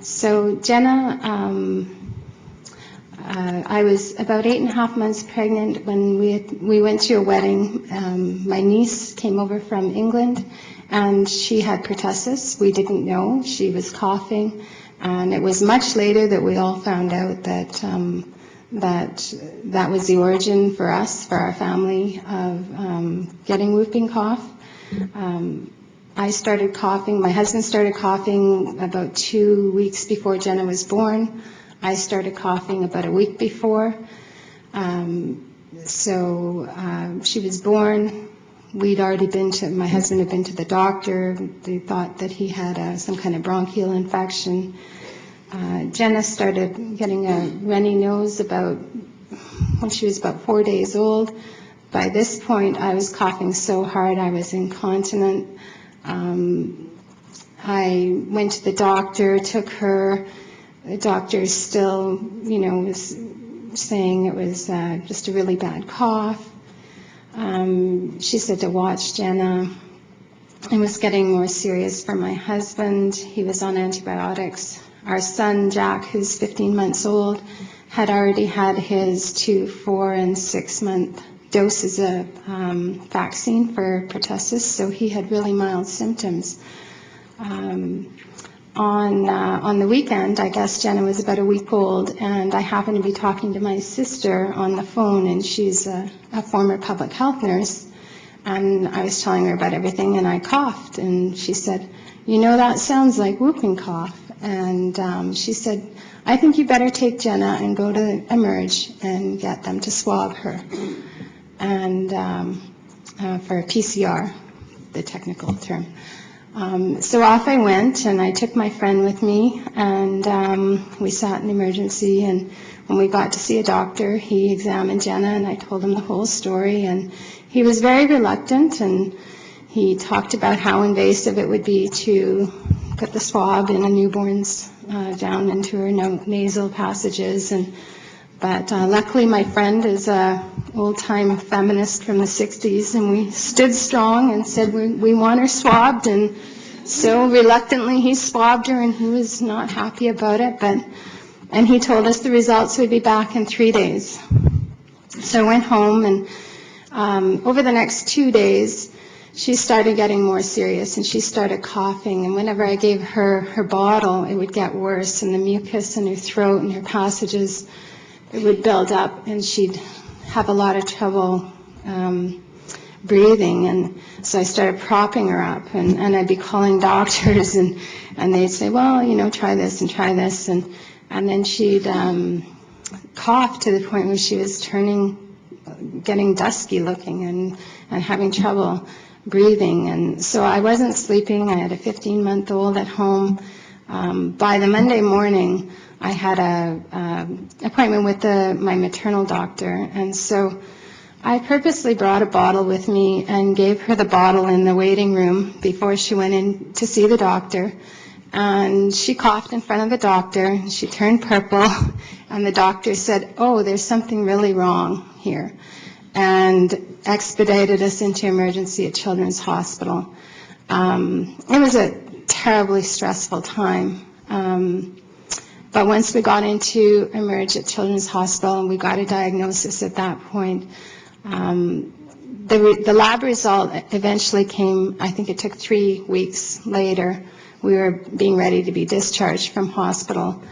So Jenna, I was about 8.5 months pregnant when we went to a wedding. My niece came over from England, and she had pertussis. We didn't know. She was coughing, and it was much later that we all found out that that was the origin for us, for our family, of getting whooping cough. I started coughing. My husband started coughing about 2 weeks before Jenna was born. I started coughing about a week before. She was born. My husband had been to the doctor. They thought that he had some kind of bronchial infection. Jenna started getting a runny nose when she was about 4 days old. By this point, I was coughing so hard I was incontinent. I went to the doctor, took her. The doctor still, was saying it was just a really bad cough. She said to watch Jenna. It was getting more serious for my husband. He was on antibiotics. Our son, Jack, who's 15 months old, had already had his 2, 4, and 6-month doses of vaccine for pertussis, so he had really mild symptoms. On the weekend, I guess Jenna was about a week old, and I happened to be talking to my sister on the phone, and she's a former public health nurse, and I was telling her about everything, and I coughed, and she said, that sounds like whooping cough. And she said, I think you better take Jenna and go to Emerge and get them to swab her, and for a PCR, the technical term. So off I went, and I took my friend with me, and we sat in emergency, and when we got to see a doctor, he examined Jenna, and I told him the whole story, and he was very reluctant, and he talked about how invasive it would be to put the swab in a newborn's down into her nasal passages, but luckily my friend is a old-time feminist from the 60s, and we stood strong and said we want her swabbed, and so reluctantly he swabbed her, and he was not happy about it, and he told us the results would be back in 3 days. So I went home, and over the next 2 days she started getting more serious, and she started coughing, and whenever I gave her bottle, it would get worse, and the mucus in her throat and her passages, it would build up, and she'd have a lot of trouble breathing. And so I started propping her up, and I'd be calling doctors, and they'd say, well, try this and try this, and then she'd cough to the point where she was getting dusky looking and having trouble breathing. And so I wasn't sleeping. I had a 15-month-old at home. By the Monday morning, I had an appointment with my maternal doctor, and so I purposely brought a bottle with me and gave her the bottle in the waiting room before she went in to see the doctor. And she coughed in front of the doctor. She turned purple, and the doctor said, oh, there's something really wrong here, and expedited us into emergency at Children's Hospital. It was a terribly stressful time. But once we got into Emerge at Children's Hospital and we got a diagnosis at that point, the lab result eventually came. I think it took 3 weeks later. We were being ready to be discharged from hospital.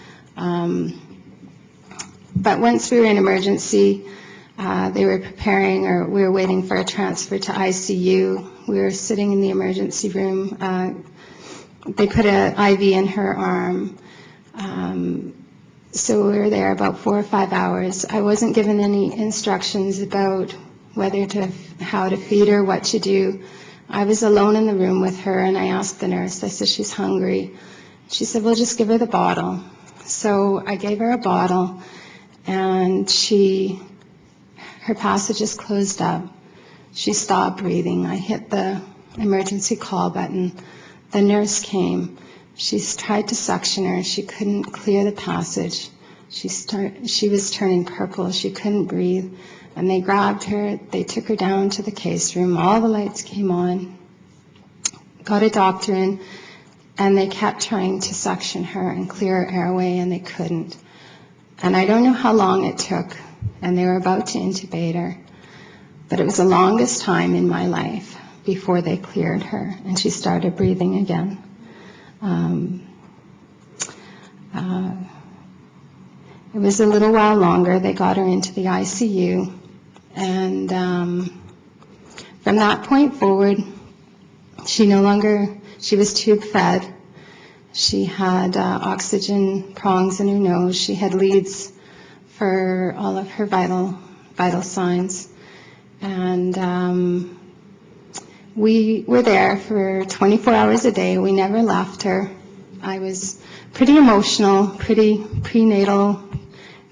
But once we were in emergency, they were preparing, or we were waiting for a transfer to ICU. We were sitting in the emergency room. They put an IV in her arm. So we were there about 4 or 5 hours. I wasn't given any instructions about how to feed her, what to do. I was alone in the room with her, and I asked the nurse, I said, she's hungry. She said, well, just give her the bottle. So I gave her a bottle, and her passages closed up. She stopped breathing. I hit the emergency call button. The nurse came. She tried to suction her. She couldn't clear the passage. She was turning purple. She couldn't breathe. And they grabbed her. They took her down to the case room. All the lights came on. Got a doctor in. and they kept trying to suction her and clear her airway, and they couldn't. And I don't know how long it took, and they were about to intubate her, but it was the longest time in my life before they cleared her, and she started breathing again. It was a little while longer. They got her into the ICU, and from that point forward, she was tube fed. She had oxygen prongs in her nose. She had leads for all of her vital signs. And we were there for 24 hours a day. We never left her. I was pretty emotional, pretty prenatal,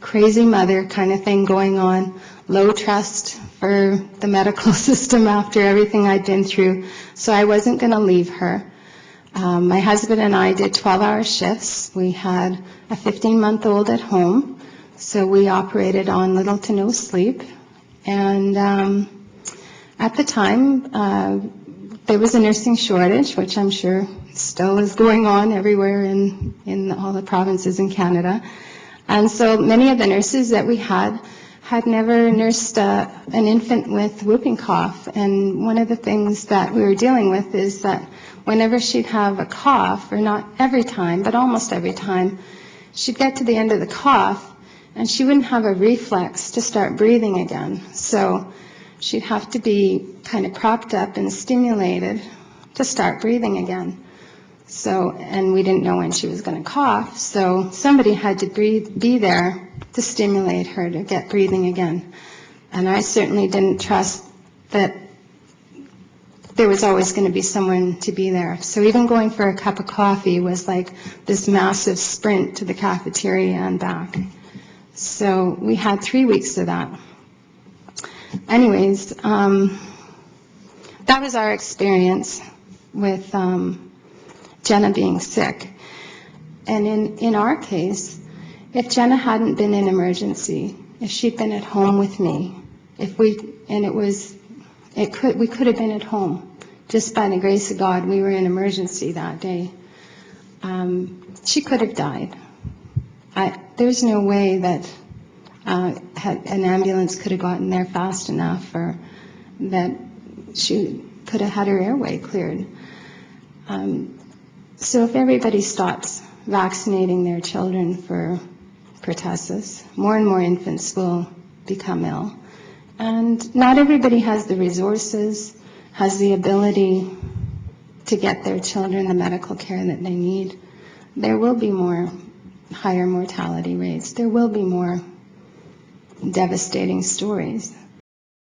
crazy mother kind of thing going on, low trust for the medical system after everything I'd been through. So I wasn't going to leave her. My husband and I did 12-hour shifts. We had a 15-month-old at home, so we operated on little to no sleep. And at the time, there was a nursing shortage, which I'm sure still is going on everywhere in all the provinces in Canada. And so many of the nurses that we had never nursed an infant with whooping cough. And one of the things that we were dealing with is that whenever she'd have a cough, or not every time, but almost every time, she'd get to the end of the cough and she wouldn't have a reflex to start breathing again. So she'd have to be kind of propped up and stimulated to start breathing again. So, and we didn't know when she was going to cough, so somebody had to be there to stimulate her to get breathing again. And I certainly didn't trust that there was always going to be someone to be there. So even going for a cup of coffee was like this massive sprint to the cafeteria and back. So we had 3 weeks of that. Anyways, that was our experience with Jenna being sick. And in our case, if Jenna hadn't been in emergency, if she'd been at home with me, we could have been at home. Just by the grace of God, we were in emergency that day. She could have died. There's no way that an ambulance could have gotten there fast enough, or that she could have had her airway cleared. So if everybody stops vaccinating their children for pertussis, more and more infants will become ill. And not everybody has the resources, has the ability to get their children the medical care that they need. There will be more higher mortality rates. There will be more devastating stories.